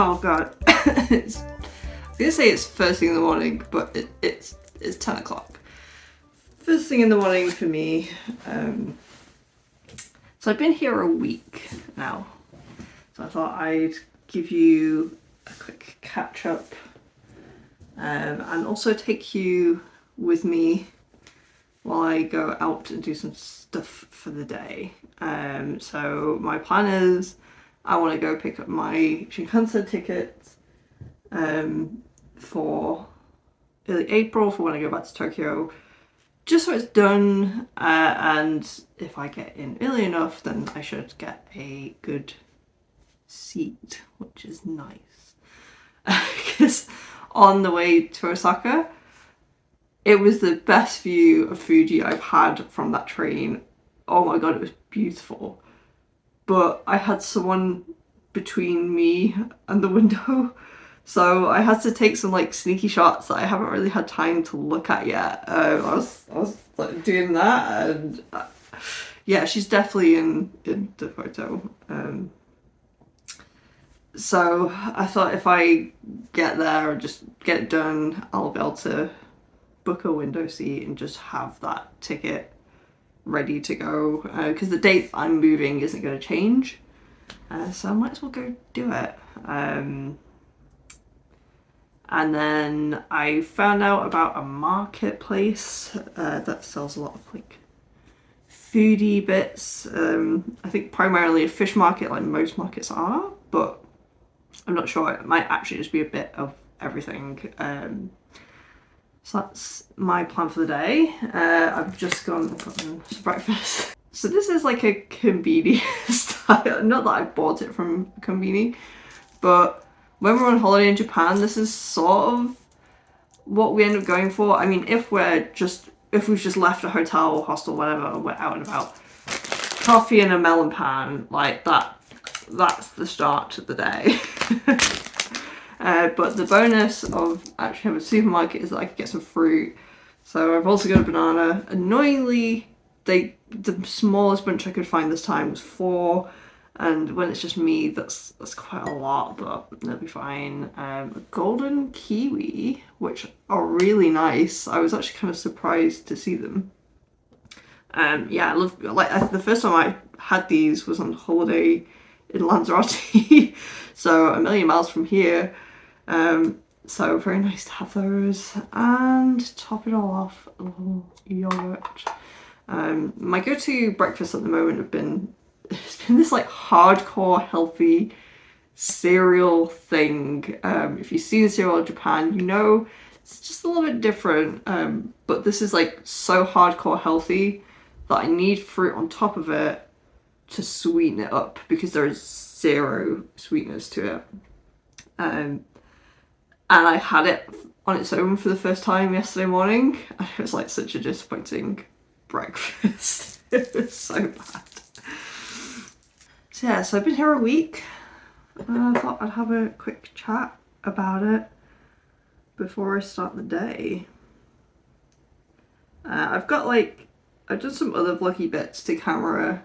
Oh god. I'm gonna say it's first thing in the morning, but it's 10 o'clock. First thing in the morning for me. So I've been here a week now. So I thought I'd give you a quick catch up and also take you with me while I go out and do some stuff for the day. So my plan is I want to go pick up my Shinkansen tickets for early April for when I go back to Tokyo, just so it's done, and if I get in early enough then I should get a good seat, which is nice. Because on the way to Osaka, it was the best view of Fuji I've had from that train. Oh my god, it was beautiful. But I had someone between me and the window, so I had to take some like sneaky shots that I haven't really had time to look at yet. I was like doing that, and yeah, she's definitely in the photo. So I thought if I get there and just get it done, I'll be able to book a window seat and just have that ticket ready to go, because the date I'm moving isn't going to change, so I might as well go do it. And then I found out about a marketplace that sells a lot of like foodie bits. I think primarily a fish market like most markets are, but I'm not sure, it might actually just be a bit of everything. So that's my plan for the day. I've just gone for breakfast. So this is like a konbini style, not that I bought it from a konbini, but when we're on holiday in Japan, this is sort of what we end up going for. I mean, if we've just left a hotel or hostel, whatever, we're out and about, coffee and a melon pan, like that's the start of the day. But the bonus of actually having a supermarket is that I can get some fruit. So I've also got a banana. Annoyingly, the smallest bunch I could find this time was 4. And when it's just me, that's quite a lot, but that'll be fine. A golden kiwi, which are really nice. I was actually kind of surprised to see them. Yeah, I love, like, the first time I had these was on holiday in Lanzarote, so a million miles from here. So very nice to have those, and top it all off, a little yogurt. My go-to breakfast at the moment it's been this like hardcore healthy cereal thing. If you see the cereal in Japan, you know it's just a little bit different, but this is like so hardcore healthy that I need fruit on top of it to sweeten it up, because there is 0 sweetness to it. And I had it on its own for the first time yesterday morning, and it was like such a disappointing breakfast. It was so bad. So yeah, so I've been here a week, and I thought I'd have a quick chat about it before I start the day. I've done some other vloggy bits to camera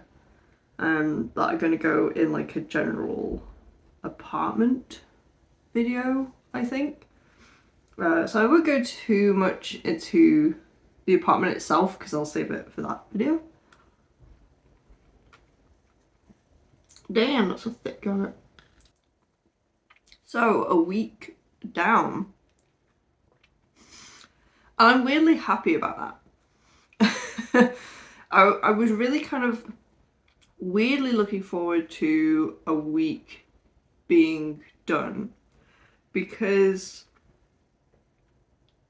that are going to go in like a general apartment video, I think. So I won't go too much into the apartment itself because I'll save it for that video. Damn, that's a thick yogurt. So a week down. I'm weirdly happy about that. I was really kind of weirdly looking forward to a week being done, because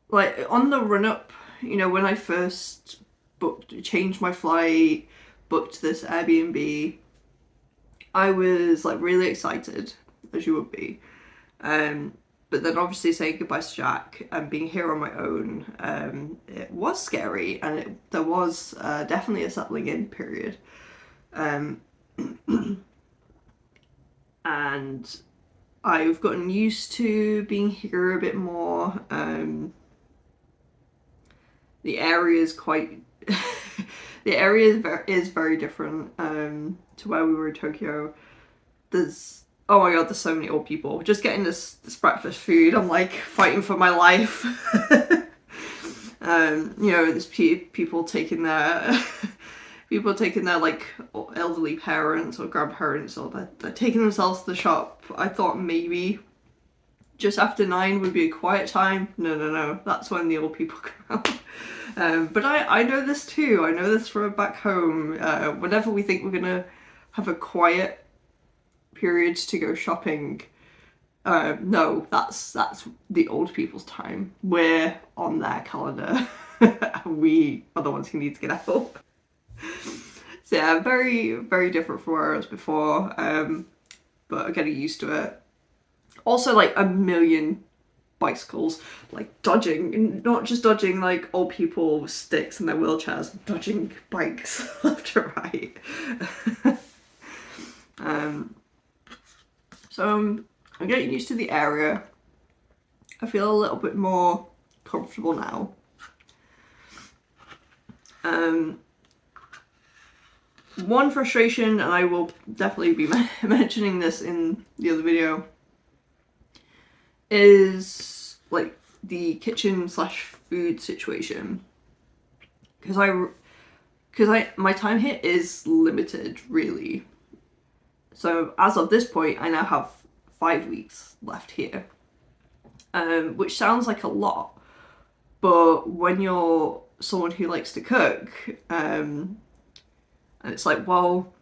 like on the run up, you know, when I first changed my flight, booked this Airbnb, I was like really excited, as you would be. But then obviously saying goodbye to Jack and being here on my own, it was scary, and there was definitely a settling in period. And I've gotten used to being here a bit more. The area is quite the area is very different to where we were in Tokyo. There's oh my god, there's so many old people. Just getting this breakfast food, I'm like fighting for my life. You know, there's people taking their people taking their like elderly parents or grandparents, or they're taking themselves to the shop. I thought maybe just after 9 would be a quiet time. No, that's when the old people come out. But I know this too. I know this from back home. Whenever we think we're gonna have a quiet period to go shopping, no, that's the old people's time. We're on their calendar. We are the ones who need to get out. So yeah, very, very different from where I was before. But I'm getting used to it. Also, like a million bicycles, like dodging, not just dodging like old people with sticks in their wheelchairs, dodging bikes left and right. So I'm getting used to the area. I feel a little bit more comfortable now. One frustration, and I will definitely be mentioning this in the other video, is like the kitchen / food situation. Because my time here is limited, really. So as of this point, I now have 5 weeks left here, which sounds like a lot, but when you're someone who likes to cook, and it's like, well,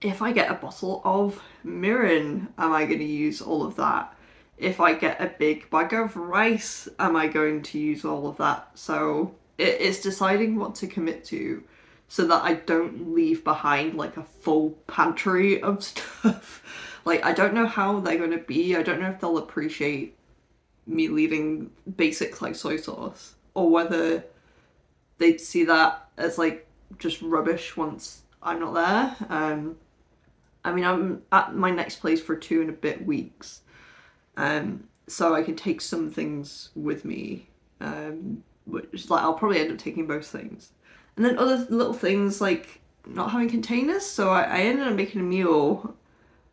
if I get a bottle of mirin, am I going to use all of that? If I get a big bag of rice, am I going to use all of that? So it's deciding what to commit to so that I don't leave behind like a full pantry of stuff. Like, I don't know how they're going to be. I don't know if they'll appreciate me leaving basic like soy sauce, or whether they'd see that as like just rubbish once I'm not there. I mean, I'm at my next place for 2 and a bit weeks. So I can take some things with me, which like I'll probably end up taking both things. And then other little things like not having containers, so I ended up making a meal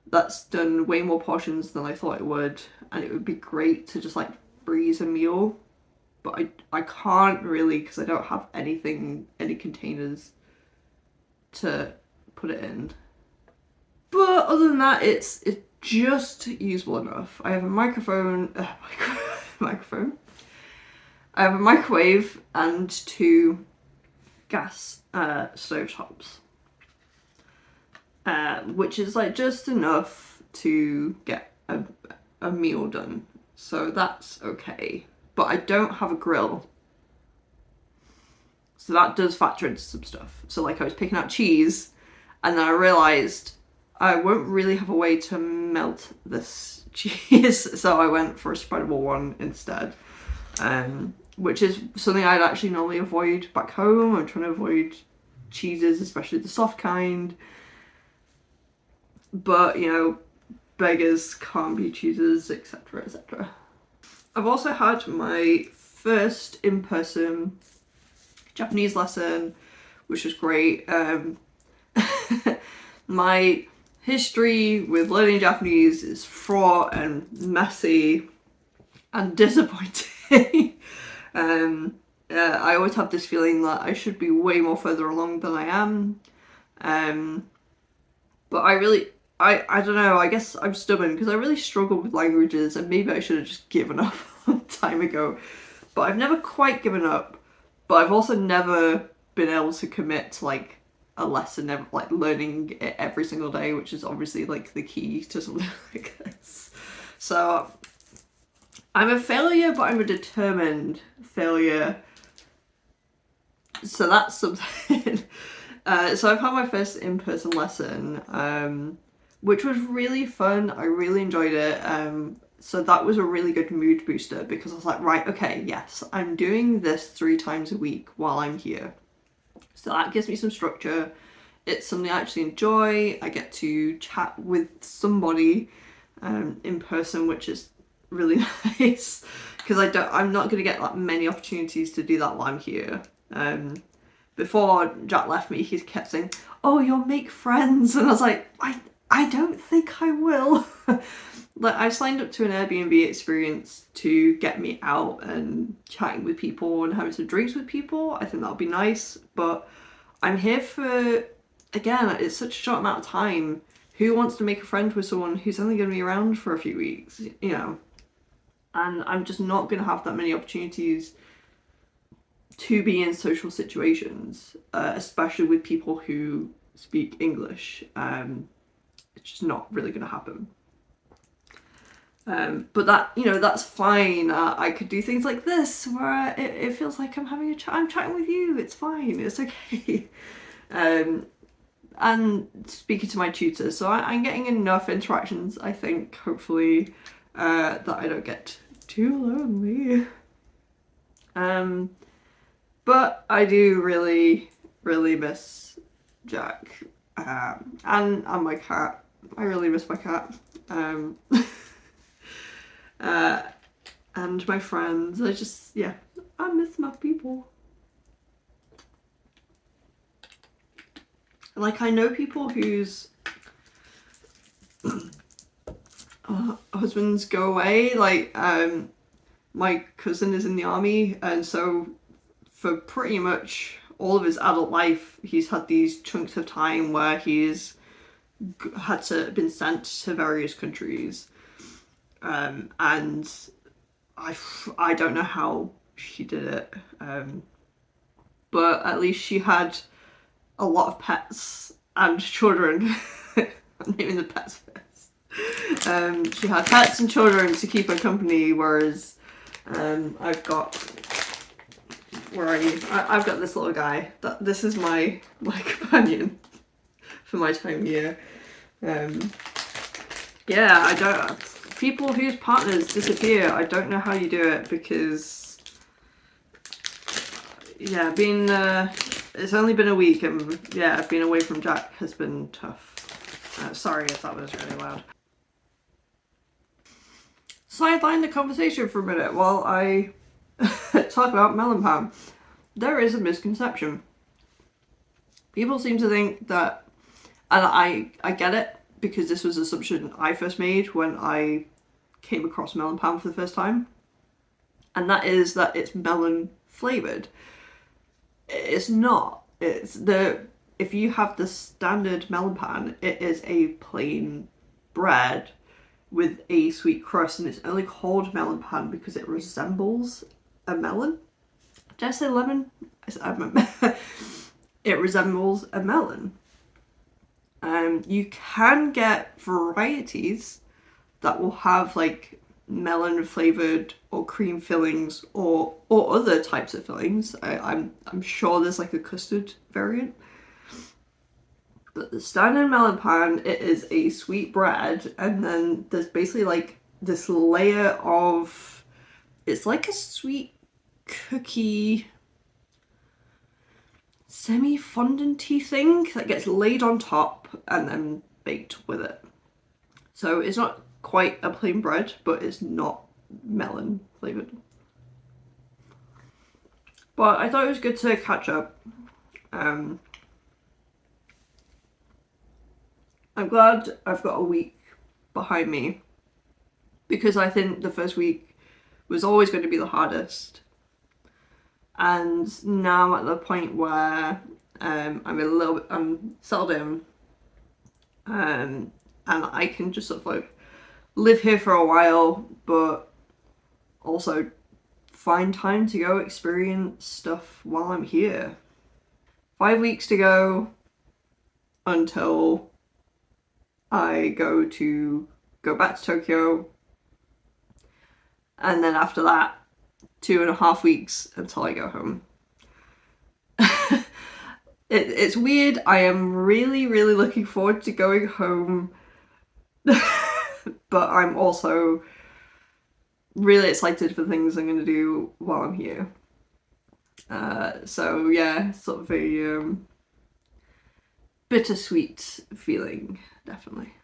that's done way more portions than I thought it would, and it would be great to just like freeze a meal, but I can't really because I don't have any containers to put it in. But other than that, it's just usable enough. I have a microphone. I have a microwave and 2 gas stove tops, which is like just enough to get a meal done. So that's okay. But I don't have a grill. So that does factor into some stuff. So like I was picking out cheese, and then I realised I won't really have a way to melt this cheese, so I went for a spreadable one instead, which is something I'd actually normally avoid back home. I'm trying to avoid cheeses, especially the soft kind, but you know, beggars can't be choosers, etc, etc. I've also had my first in-person Japanese lesson, which was great. My history with learning Japanese is fraught and messy and disappointing. I always have this feeling that I should be way more further along than I am. But I don't know, I guess I'm stubborn because I really struggle with languages, and maybe I should have just given up a long time ago. But I've never quite given up, but I've also never been able to commit to like a lesson, like learning it every single day, which is obviously like the key to something like this. So I'm a failure, but I'm a determined failure. So that's something. So I've had my first in-person lesson, which was really fun. I really enjoyed it. So that was a really good mood booster because I was like, right, okay, yes, I'm doing this 3 times a week while I'm here. So that gives me some structure. It's something I actually enjoy. I get to chat with somebody in person, which is really nice because I'm not going to get that many opportunities to do that while I'm here. Before Jack left me, he kept saying, "Oh, you'll make friends," and I was like, I don't think I will. Like, I signed up to an Airbnb experience to get me out and chatting with people and having some drinks with people. I think that'll be nice, but I'm here for, again, it's such a short amount of time. Who wants to make a friend with someone who's only going to be around for a few weeks, you know? And I'm just not going to have that many opportunities to be in social situations, especially with people who speak English. It's just not really going to happen. But that, you know, that's fine. I could do things like this where it feels like I'm having a chat. I'm chatting with you. It's fine. It's okay. And speaking to my tutor, so I'm getting enough interactions, I think, hopefully, that I don't get too lonely. But I do really, really miss Jack, and my cat. I really miss my cat. And my friends. I miss my people. Like, I know people whose husbands go away. Like, my cousin is in the army, and so for pretty much all of his adult life, he's had these chunks of time where he's had to been sent to various countries. And I don't know how she did it, but at least she had a lot of pets and children. I'm naming the pets first. She had pets and children to keep her company, whereas I've got, where are you? I've got this little guy. This is my companion for my time here. Yeah, I don't. People whose partners disappear, I don't know how you do it, because yeah, it's only been a week, and yeah, being away from Jack has been tough. Sorry if that was really loud. Sideline the conversation for a minute while I talk about melon pan. There is a misconception. People seem to think that, and I get it, because this was an assumption I first made when I came across melon pan for the first time, and that is that it's melon flavoured. It's not. If you have the standard melon pan, it is a plain bread with a sweet crust, and it's only called melon pan because it resembles a melon. Did I say lemon? It resembles a melon. You can get varieties that will have like melon flavored or cream fillings or other types of fillings. I'm sure there's like a custard variant. But the standard melon pan, it is a sweet bread, and then there's basically like this layer of, it's like a sweet cookie semi-fondant-y thing that gets laid on top and then baked with it. So it's not quite a plain bread, but it's not melon flavoured. But I thought it was good to catch up. I'm glad I've got a week behind me, because I think the first week was always going to be the hardest. And now I'm at the point where I'm settled in, and I can just sort of like live here for a while, but also find time to go experience stuff while I'm here. 5 weeks to go until I go back to Tokyo, and then after that, 2.5 weeks until I go home. It's weird. I am really, really looking forward to going home, but I'm also really excited for things I'm going to do while I'm here. So yeah, sort of a bittersweet feeling, definitely.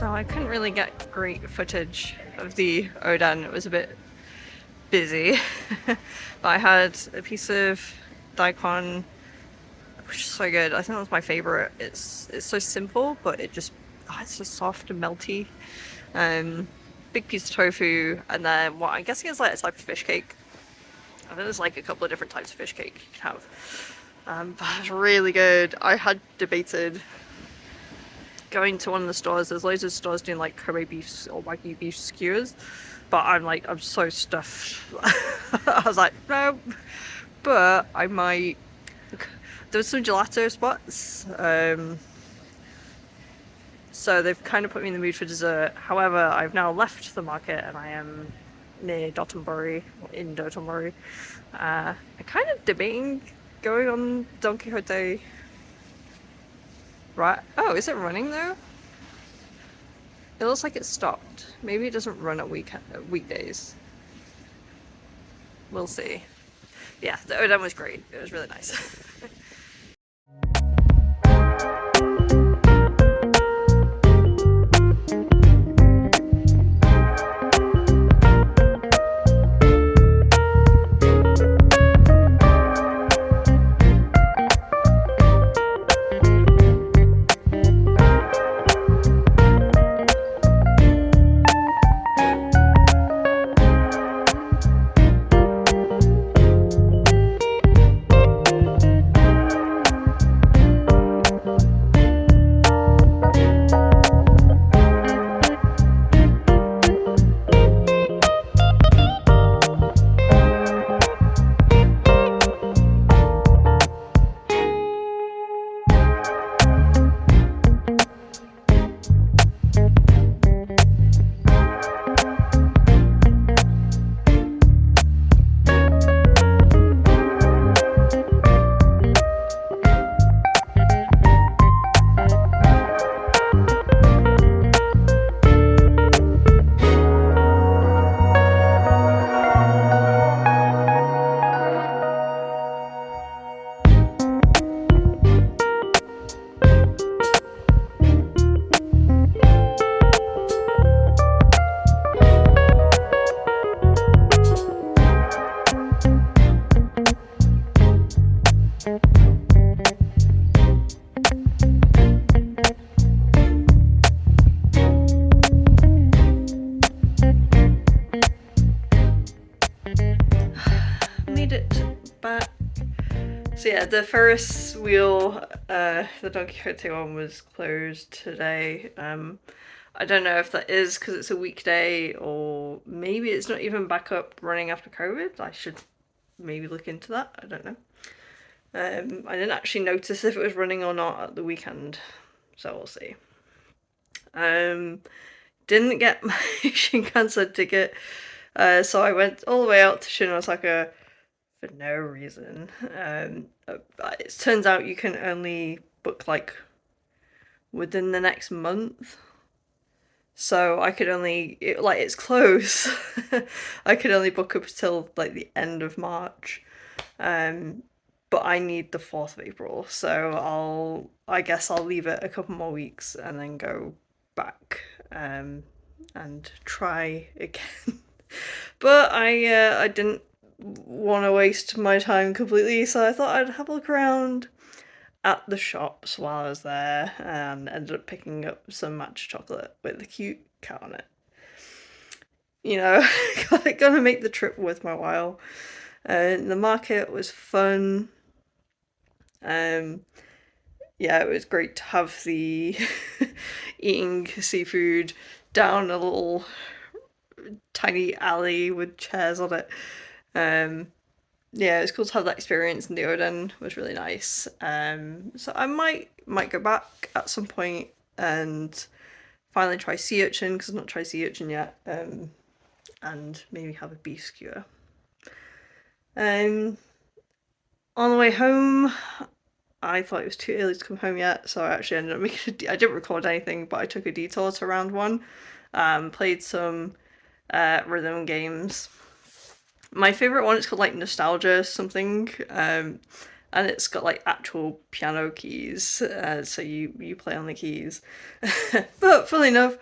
So I couldn't really get great footage of the Oden. It was a bit busy. But I had a piece of daikon, which is so good. I think that was my favorite. It's so simple, but it's so soft and melty. Big piece of tofu, and then what I'm guessing is like a type of fish cake. I think there's like a couple of different types of fish cake you can have. But it's really good. I had debated going to one of the stores. There's loads of stores doing like Kobe beef or Wagyu beef skewers, but I'm so stuffed. I was like, no. But I might. There was some gelato spots, so they've kind of put me in the mood for dessert. However, I've now left the market and I am near Dotonbori, in Dotonbori. I'm kind of debating going on Don Quixote. Right? Oh, is it running though? It looks like it stopped. Maybe it doesn't run at weekdays. We'll see. Yeah, the Oden was great. It was really nice. Made it back. So yeah, the Ferris wheel, the Don Quixote one was closed today. I don't know if that is because it's a weekday or maybe it's not even back up running after COVID. I should maybe look into that. I don't know. I didn't actually notice if it was running or not at the weekend, so we'll see. Didn't get my Shinkansen ticket, so I went all the way out to Shin Osaka for no reason. It turns out you can only book like within the next month. So I could only, it's close. I could only book up till like the end of March. But I need the 4th of April. So I guess I'll leave it a couple more weeks and then go back and try again. But I didn't want to waste my time completely, so I thought I'd have a look around at the shops while I was there and ended up picking up some matcha chocolate with a cute cat on it. You know, gonna make the trip worth my while. The market was fun. Yeah, it was great to have the eating seafood down a little tiny alley with chairs on it. Yeah, it's cool to have that experience, and the Oden was really nice. So I might go back at some point and finally try sea urchin because I've not tried sea urchin yet. And maybe have a beef skewer. On the way home, I thought it was too early to come home yet, so I actually ended up I didn't record anything, but I took a detour to round one. Played some rhythm games. My favorite one is called like Nostalgia something. and it's got like actual piano keys, so you play on the keys. But funnily enough,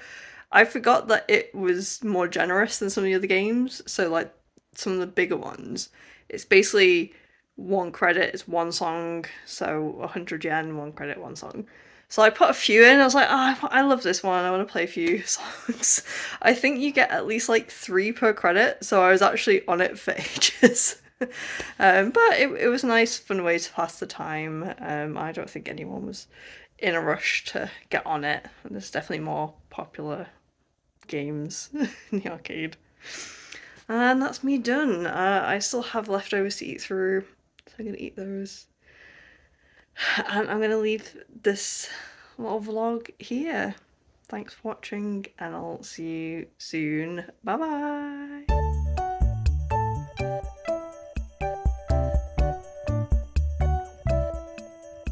I forgot that it was more generous than some of the other games. So like some of the bigger ones, it's basically 1 credit is one song, so 100 yen, 1 credit, one song. So I put a few in. I was like, oh, I love this one. I want to play a few songs. I think you get at least like 3 per credit, so I was actually on it for ages. But it was a nice, fun way to pass the time. I don't think anyone was in a rush to get on it. There's definitely more popular games in the arcade. And that's me done. I still have leftovers to eat through, so I'm gonna eat those. And I'm gonna leave this little vlog here. Thanks for watching, and I'll see you soon. Bye bye!